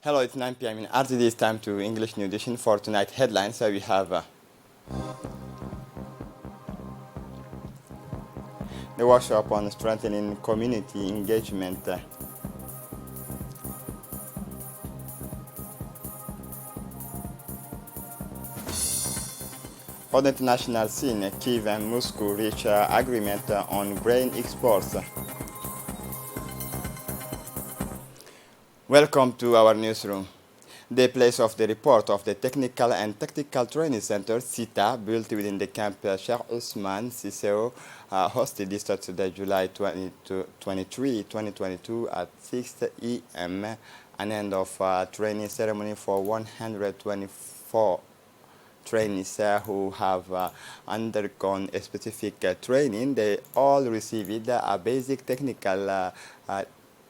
Hello, it's 9 p.m. in RTD. It's time to English New Edition for tonight headlines. So we have the workshop on strengthening community engagement. On the international scene, Kiev and Moscow reach agreement on grain exports. Welcome to our newsroom. The place of the report of the Technical and Tactical Training Center, CITA, built within the camp Sheikh Osman CCO, hosted this Saturday, July 23, 2022 at 6 a.m., an end of training ceremony for 124 trainees who have undergone a specific training. They all received a basic technical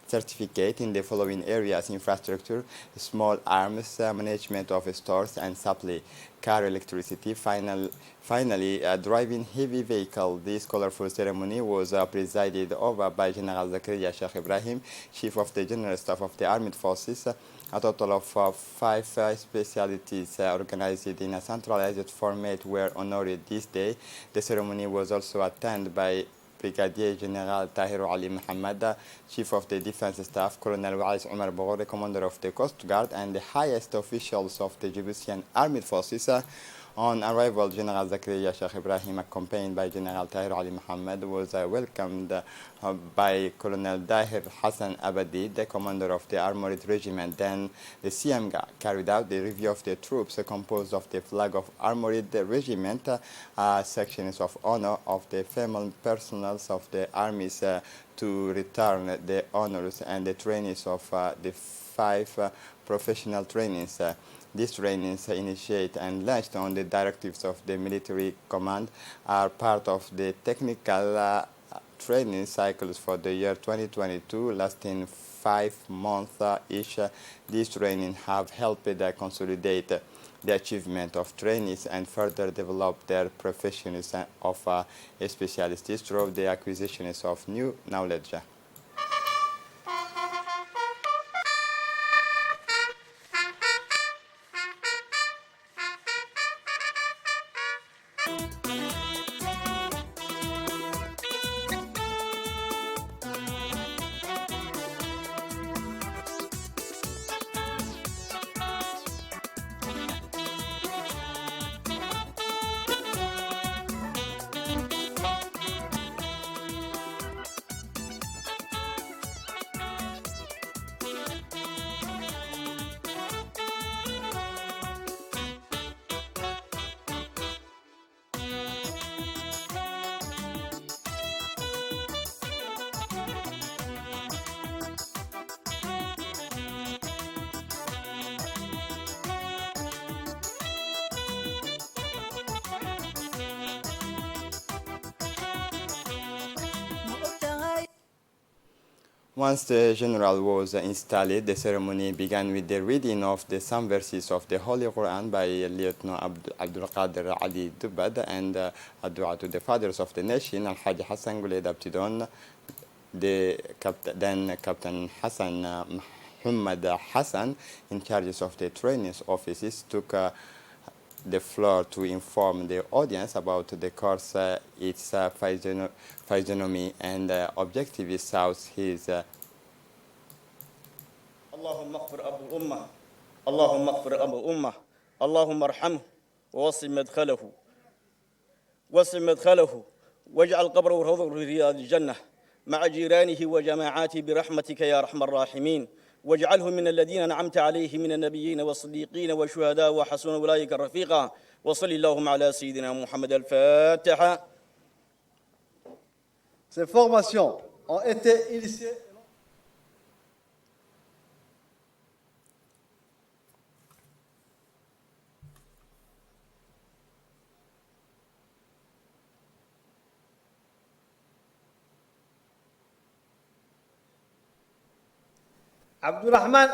certificate in the following areas: infrastructure, small arms, management of stores and supply, car electricity, finally driving heavy vehicle. This colorful ceremony was presided over by General Zakaria Sheikh Ibrahim, Chief of the General Staff of the Armed Forces. A total of 5 specialties organized in a centralized format were honored this day. The ceremony was also attended by Brigadier General Tahir Ali Mohammed, Chief of the Defense Staff, Colonel Wais Omar Boghore, Commander of the Coast Guard, and the highest officials of the Djiboutian Armed Forces. On arrival, General Zakaria Sheikh Ibrahim, accompanied by General Tahir Ali Mohammed, was welcomed by Colonel Dahir Hassan Abadi, the commander of the Armored Regiment. Then the CM carried out the review of the troops composed of the flag of Armored Regiment, sections of honor of the female personnel of the armies to return the honors and the trainings of the 5 professional trainings. These trainings, initiated and launched on the directives of the military command, are part of the technical training cycles for the year 2022, lasting 5 months each. These trainings have helped consolidate the achievement of trainees and further develop their professions of specialists through the acquisitions of new knowledge. Once the general was installed, the ceremony began with the reading of some verses of the Holy Quran by Lieutenant Abdul Qadir Ali Dubad and a dua to the fathers of the nation, Al-Hajj Hassan Guled Abtidon. Then Captain Hassan Muhammad Hassan, in charge of the training offices, took the floor to inform the audience about the course, its physiognomy and objectives out his اللهم اغفر أبو الأمة اللهم اغفر أبو الأمة اللهم ارحمه ووسع مدخله واجعل قبره روضة في رياض الجنة مع جيرانه وجماعاته برحمتك يا أرحم الراحمين واجعله من الذين أنعمت عليهم من النبيين والصديقين والشهداء وحسن أولئك رفيقا وصلى اللهم على سيدنا محمد. الفاتحة. Ces formations ont été initiées. Abdurrahman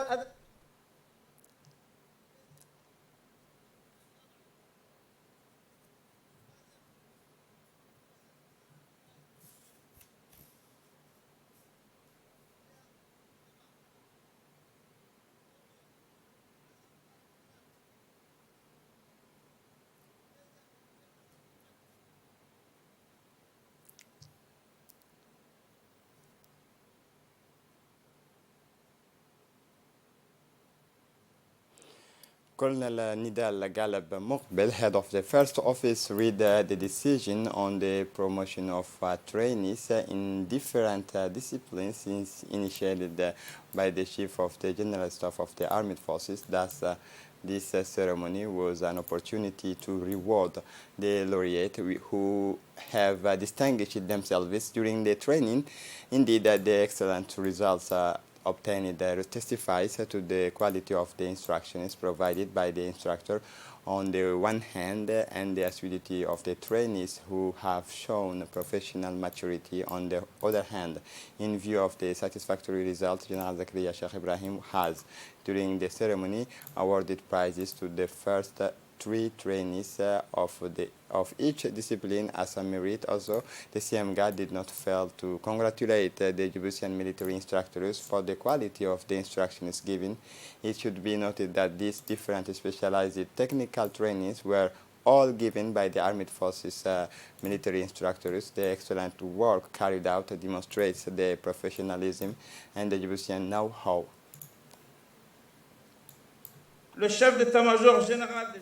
Colonel Nidal Galab Mokbel, head of the first office, read the decision on the promotion of trainees in different disciplines initiated by the Chief of the General Staff of the Armed Forces. Thus, this ceremony was an opportunity to reward the laureate who have distinguished themselves during the training. Indeed, the excellent results obtained testifies to the quality of the instructions provided by the instructor on the one hand and the assiduity of the trainees who have shown professional maturity on the other hand. In view of the satisfactory results, General Zakaria Sheikh Ibrahim has, during the ceremony, awarded prizes to the first 3 trainees of each discipline as a merit. Also, the CMGA did not fail to congratulate the Djiboutian military instructors for the quality of the instructions given. It should be noted that these different specialized technical trainings were all given by the Armed Forces military instructors. The excellent work carried out demonstrates the professionalism and the Djiboutian know-how. Le chef d'état-major général des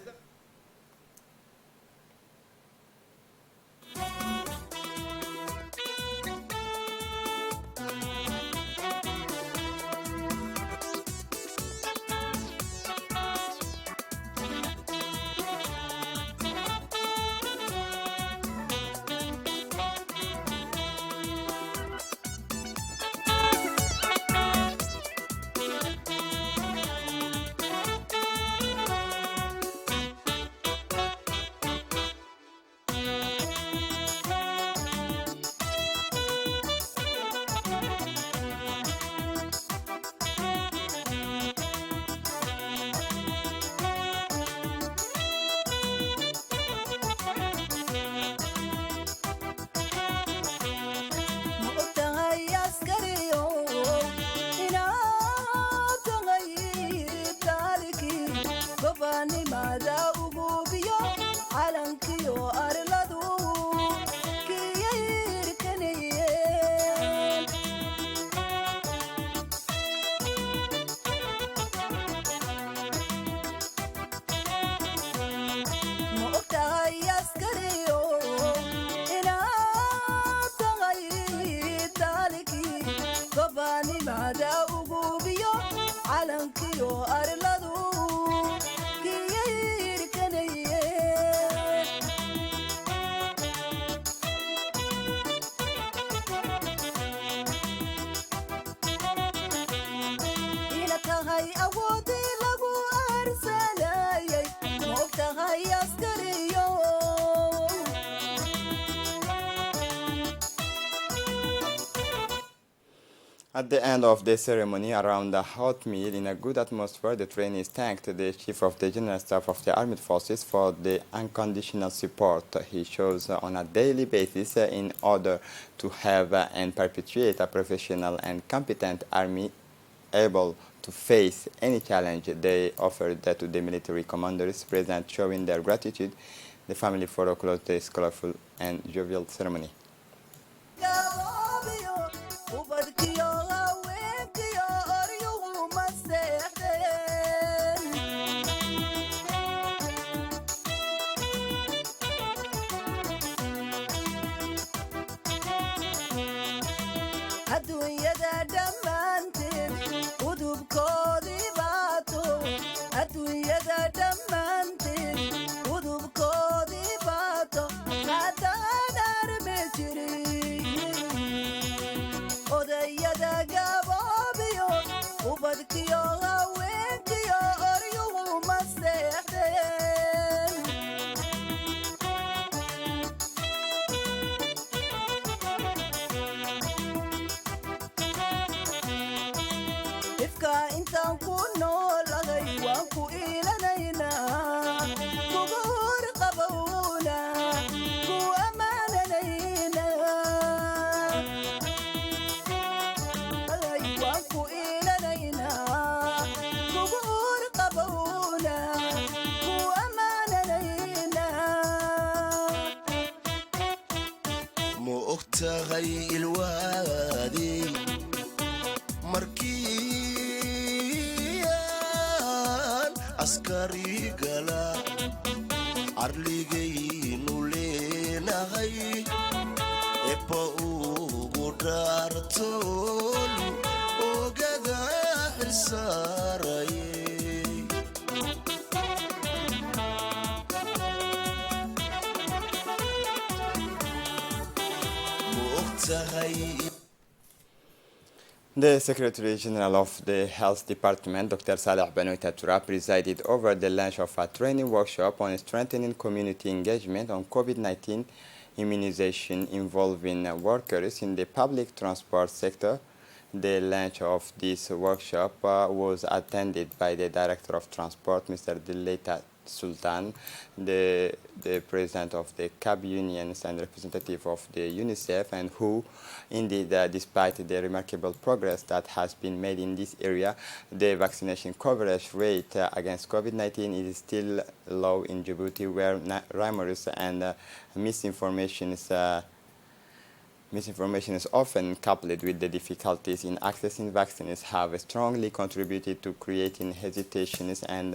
At the end of the ceremony, around a hot meal in a good atmosphere, the trainees thanked the Chief of the General Staff of the Armed Forces for the unconditional support he shows on a daily basis in order to have and perpetuate a professional and competent army able to face any challenge. They offered to the military commanders present, showing their gratitude. The family photo closed this colorful and jovial ceremony. تغي الوادي مركيان عسكر arigala arligaynu leenahay eba ugu dhaartoon ogada xilsaaraye The Secretary General of the Health Department, Dr. Saleh Benoita Tura, presided over the launch of a training workshop on strengthening community engagement on COVID-19 immunization involving workers in the public transport sector. The launch of this workshop was attended by the Director of Transport, Mr. Dileita Sultan, the president of the CAB unions and representative of the UNICEF, and who, indeed, despite the remarkable progress that has been made in this area, the vaccination coverage rate against COVID-19 is still low in Djibouti, where rumors and misinformation is often coupled with the difficulties in accessing vaccines have strongly contributed to creating hesitations and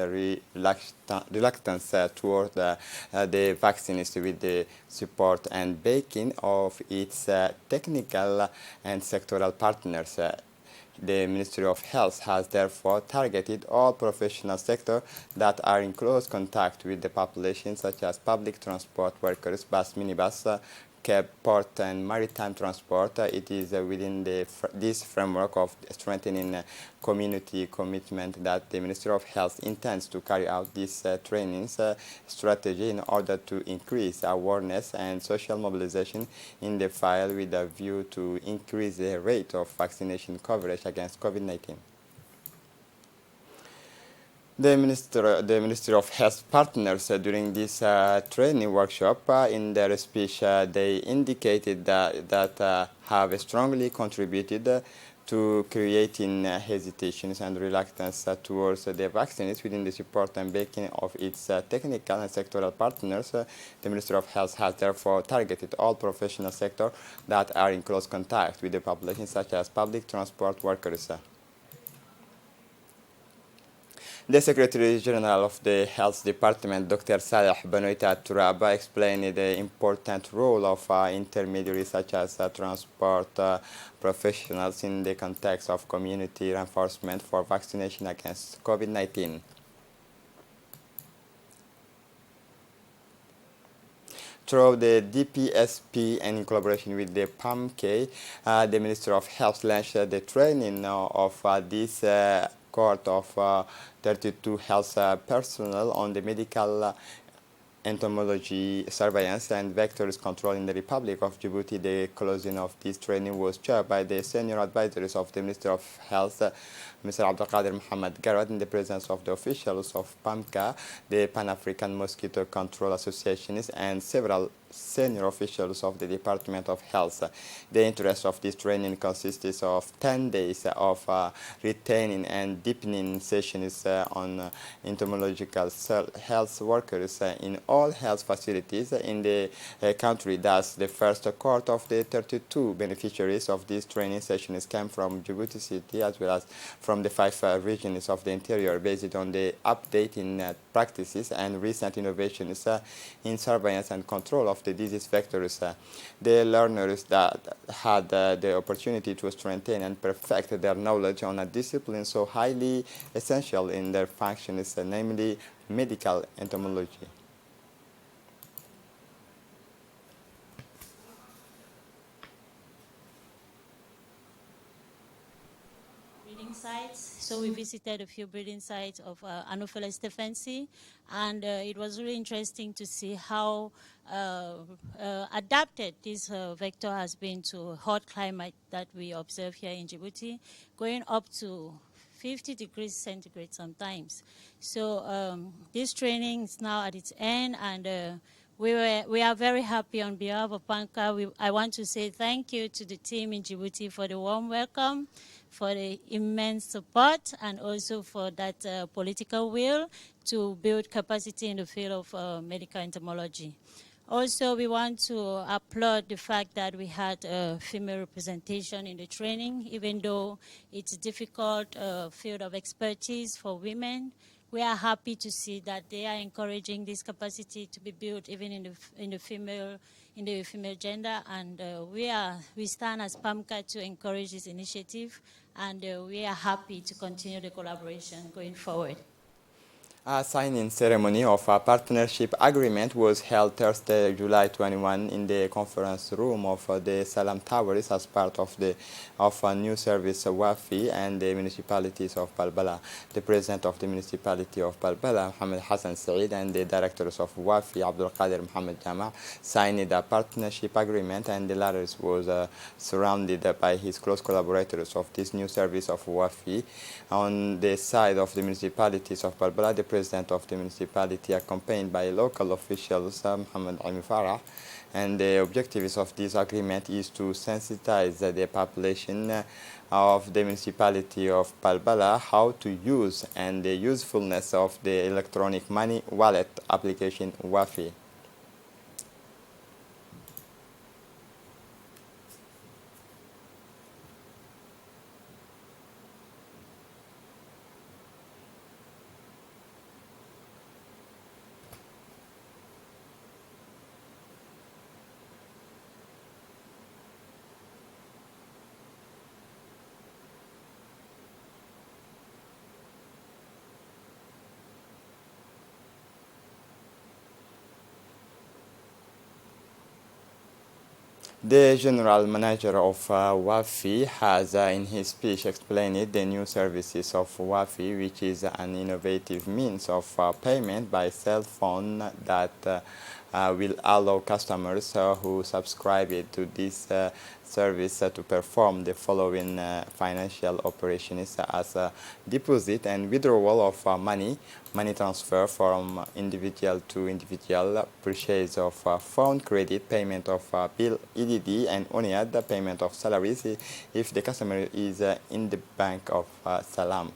reluctance toward the vaccines with the support and backing of its technical and sectoral partners. The Ministry of Health has therefore targeted all professional sectors that are in close contact with the population, such as public transport workers, bus, minibus, cab, port, and maritime transport. It is within this framework of strengthening community commitment that the Ministry of Health intends to carry out this training strategy in order to increase awareness and social mobilization in the field with a view to increase the rate of vaccination coverage against COVID-19. The Ministry of Health partners during this training workshop, in their speech, they indicated that have strongly contributed to creating hesitations and reluctance towards the vaccines within the support and backing of its technical and sectoral partners. The Ministry of Health has therefore targeted all professional sectors that are in close contact with the population, such as public transport workers. The Secretary General of the Health Department, Dr. Saleh Benoita Turaba, explained the important role of intermediaries such as transport professionals in the context of community reinforcement for vaccination against COVID-19. Through the DPSP and in collaboration with the PAMK, the Ministry of Health launched the training of this cohort of 32 health personnel on the medical entomology surveillance and vectors control in the Republic of Djibouti. The closing of this training was chaired by the senior advisors of the Ministry of Health, Mr. Abdelkader Mohamed Garad, in the presence of the officials of PAMCA, the Pan-African Mosquito Control Associations, and several senior officials of the Department of Health. The interest of this training consists of 10 days of retaining and deepening sessions on entomological health workers in all health facilities in the country. Thus, the first cohort of the 32 beneficiaries of these training sessions came from Djibouti City as well as from the 5 regions of the interior, based on the updating practices and recent innovations in surveillance and control of the disease vectors. The learners that had the opportunity to strengthen and perfect their knowledge on a discipline so highly essential in their functions, namely medical entomology. Breeding sites. So we visited a few breeding sites of Anopheles stephensi, and it was really interesting to see how adapted this vector has been to hot climate that we observe here in Djibouti, going up to 50 degrees centigrade sometimes. So this training is now at its end, and we are very happy on behalf of PANCA. I want to say thank you to the team in Djibouti for the warm welcome, for the immense support, and also for that political will to build capacity in the field of medical entomology. Also, we want to applaud the fact that we had female representation in the training, even though it's a difficult field of expertise for women. we are happy to see that they are encouraging this capacity to be built even in the female gender, and we stand as PAMCA to encourage this initiative, and we are happy to continue the collaboration going forward. A signing ceremony of a partnership agreement was held Thursday, July 21, in the conference room of the Salam Towers as part of a new service WAFI and the municipalities of Balbala. The president of the municipality of Balbala, Mohammed Hassan Saeed, and the directors of WAFI, Abdul Qadir Mohammed Jama, signed a partnership agreement, and the latter was surrounded by his close collaborators of this new service of WAFI. On the side of the municipalities of Balbala, the president of the municipality, accompanied by local officials, Mohammed Ami Farah, and the objectives of this agreement is to sensitize the population of the municipality of Balbala how to use and the usefulness of the electronic money wallet application WAFI. The general manager of WAFI has, in his speech, explained the new services of WAFI, which is an innovative means of payment by cell phone that will allow customers who subscribe to this service to perform the following financial operations as a deposit and withdrawal of money transfer from individual to individual, purchase of phone credit, payment of bill EDD, and ONIAD, payment of salaries if the customer is in the Bank of Salam.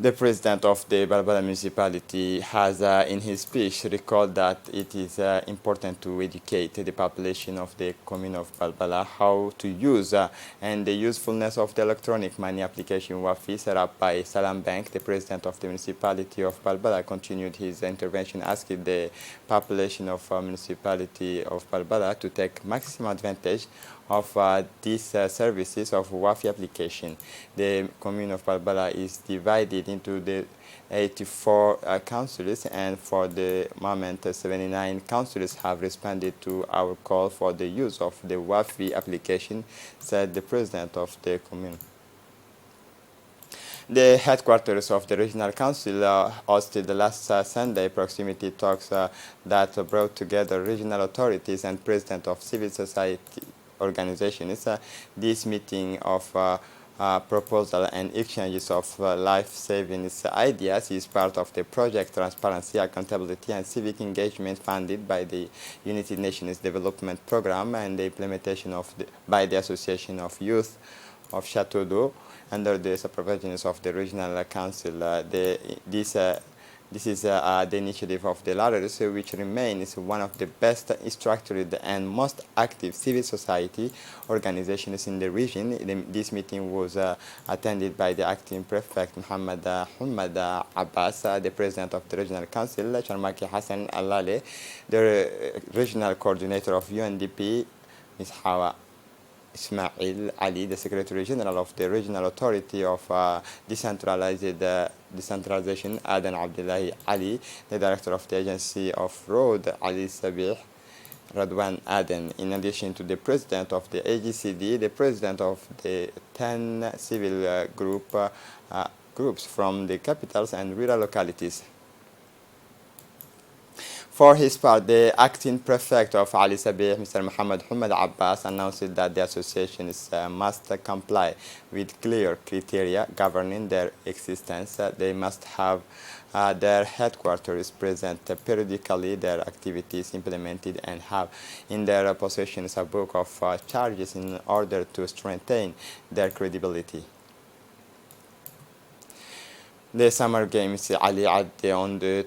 The president of the Balbala municipality has, in his speech, recalled that it is important to educate the population of the commune of Balbala how to use and the usefulness of the electronic money application WAFI set up by Salam Bank. The president of the municipality of Balbala continued his intervention, asking the population of municipality of Balbala to take maximum advantage of these services of WAFI application. The commune of Balbala is divided into the 84 councillors, and for the moment 79 councillors have responded to our call for the use of the WAFI application, said the president of the commune. The headquarters of the regional council hosted last Sunday proximity talks that brought together regional authorities and president of civil society organizations. This meeting of proposal and exchanges of life-saving ideas is part of the project Transparency, Accountability and Civic Engagement funded by the United Nations Development Program and the implementation of by the Association of Youth of Chateau d'Eau under the supervision of the Regional Council. This is the initiative of the ladders, which remains one of the best structured and most active civil society organizations in the region. This meeting was attended by the acting prefect Muhammad Abbas, the president of the Regional Council, Charmaki Hassan Allale, the regional coordinator of UNDP, Ms. Hawa Ismail Ali, the Secretary General of the Regional Authority of Decentralization, Adan Abdullahi Ali, the Director of the Agency of Road, Ali Sabih, Radwan Aden, in addition to the President of the AGCD, the President of the 10 civil groups from the capitals and rural localities. For his part, the acting prefect of Ali Sabih, Mr. Muhammad Abbas, announced that the associations must comply with clear criteria governing their existence. They must have their headquarters present periodically, their activities implemented, and have in their possessions a book of charges in order to strengthen their credibility. The Summer Games Ali Adde on the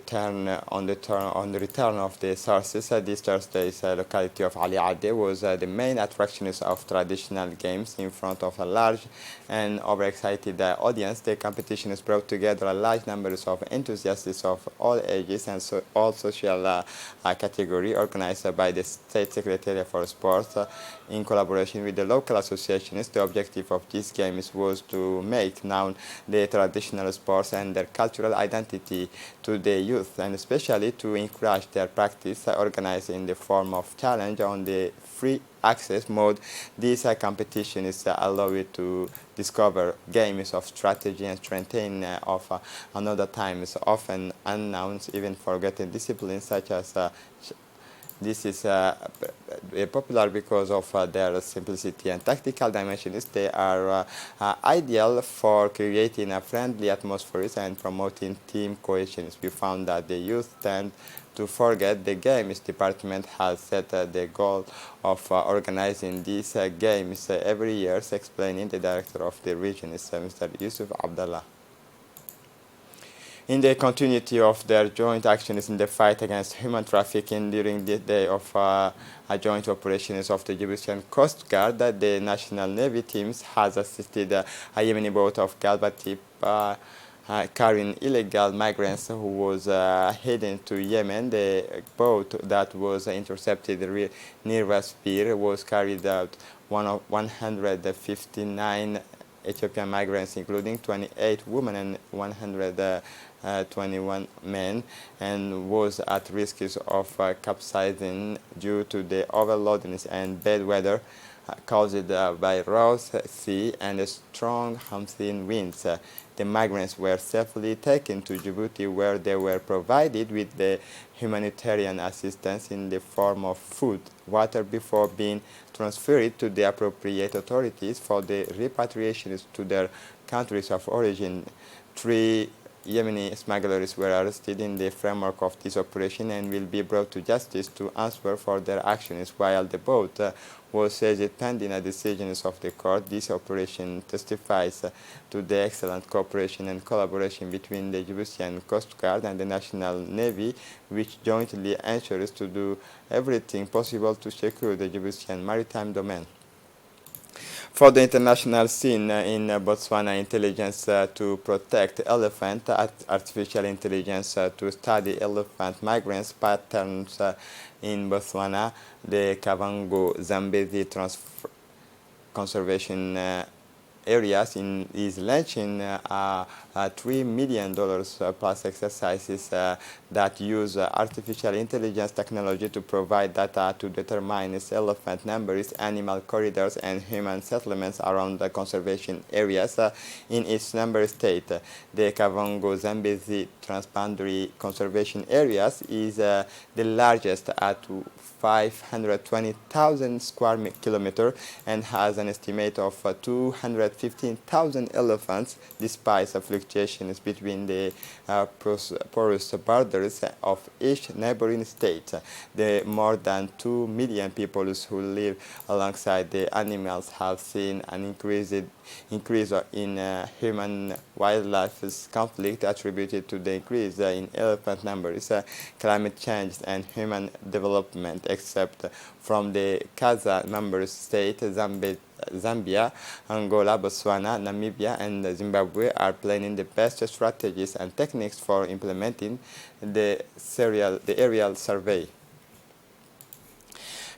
return of the sources. This Thursday's locality of Ali Adde was the main attractions of traditional games in front of a large and overexcited audience. The competition has brought together a large numbers of enthusiasts of all ages and all social category, organized by the State Secretariat for Sport in collaboration with the local associations. The objective of these games was to make known the traditional sports and their cultural identity to the youth, and especially to encourage their practice, organized in the form of challenge on the free access mode. These competitions allow you to discover games of strategy and strengthening of another times often unknown, even forgotten disciplines such as this is popular because of their simplicity and tactical dimensions. They are ideal for creating a friendly atmosphere and promoting team cohesion. We found that the youth tend to forget the games. Department has set the goal of organizing these games every year, explaining the director of the region is Mr. Yusuf Abdallah. In the continuity of their joint actions in the fight against human trafficking during the day of joint operations of the Djiboutian Coast Guard, the National Navy teams has assisted a Yemeni boat of Galbatip carrying illegal migrants who was heading to Yemen. The boat that was intercepted near Raspir was carried out 159 Ethiopian migrants, including 28 women and 121 men, and was at risk of capsizing due to the overloadedness and bad weather caused by rough sea and strong Hamsin winds. The migrants were safely taken to Djibouti, where they were provided with the humanitarian assistance in the form of food, water, before being transferred to the appropriate authorities for the repatriation to their countries of origin. 3 Yemeni smugglers were arrested in the framework of this operation and will be brought to justice to answer for their actions, while the boat was seized pending a decision of the court. This operation testifies to the excellent cooperation and collaboration between the Djiboutian Coast Guard and the National Navy, which jointly ensures to do everything possible to secure the Djiboutian maritime domain. For the international scene in Botswana, intelligence to protect elephant, artificial intelligence to study elephant migrants patterns in Botswana, the Kavango Zambezi Conservation areas is launching $3 million plus exercises that use artificial intelligence technology to provide data to determine elephant numbers, animal corridors, and human settlements around the conservation areas in each member state. The Kavango Zambezi Transboundary Conservation Areas is the largest at 520,000 square kilometers and has an estimate of 215,000 elephants, despite the fluctuations between the porous borders of each neighboring state. The more than 2 million people who live alongside the animals have seen an increase in human-wildlife conflict attributed to the increase in elephant numbers, climate change, and human development, except from the CASA member states. Zambia, Angola, Botswana, Namibia, and Zimbabwe are planning the best strategies and techniques for implementing the aerial survey.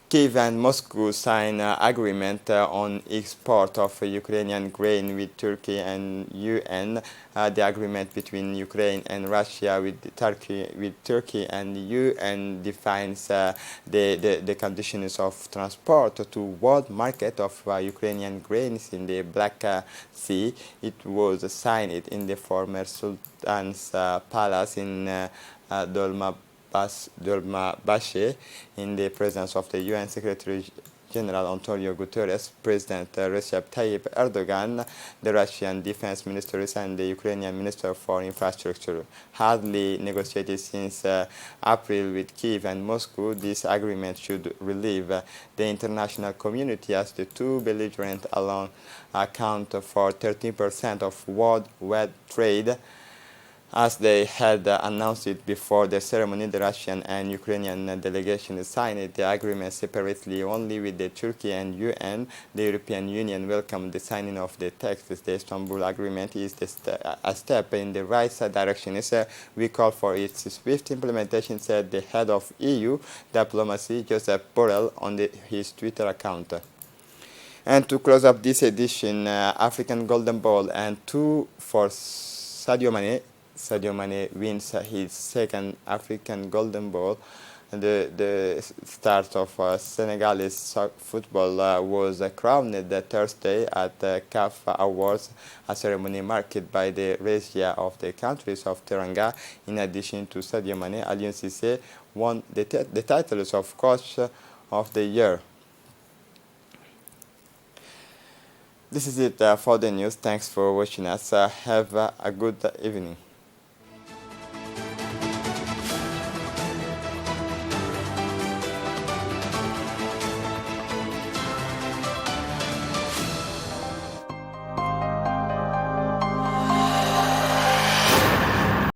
Kyiv and Moscow signed an agreement on export of Ukrainian grain with Turkey and UN. The agreement between Ukraine and Russia with Turkey and UN defines the conditions of transport to world market of Ukrainian grains in the Black Sea. It was signed in the former Sultan's palace in Dolmabahce in the presence of the UN Secretary General Antonio Guterres, President Recep Tayyip Erdogan, the Russian defense ministers, and the Ukrainian Minister for Infrastructure. Hardly negotiated since April with Kyiv and Moscow, this agreement should relieve the international community, as the two belligerents alone account for 13% of world trade. As they had announced it before the ceremony, the Russian and Ukrainian delegations signed the agreement separately only with the Turkey and UN. The European Union welcomed the signing of the text. The Istanbul Agreement is a step in the right direction. We call for its swift implementation, said the head of EU diplomacy, Joseph Borrell, on his Twitter account. And to close up this edition, African Golden Ball and 2 for Sadio Mane. Sadio Mane wins his second African Golden Ball. The start of Senegalese football was crowned Thursday at the CAF Awards, a ceremony marked by the razzia of the countries of Teranga. In addition to Sadio Mane, Aliou Cissé won the titles of Coach of the Year. This is it for the news. Thanks for watching us. Have a good evening.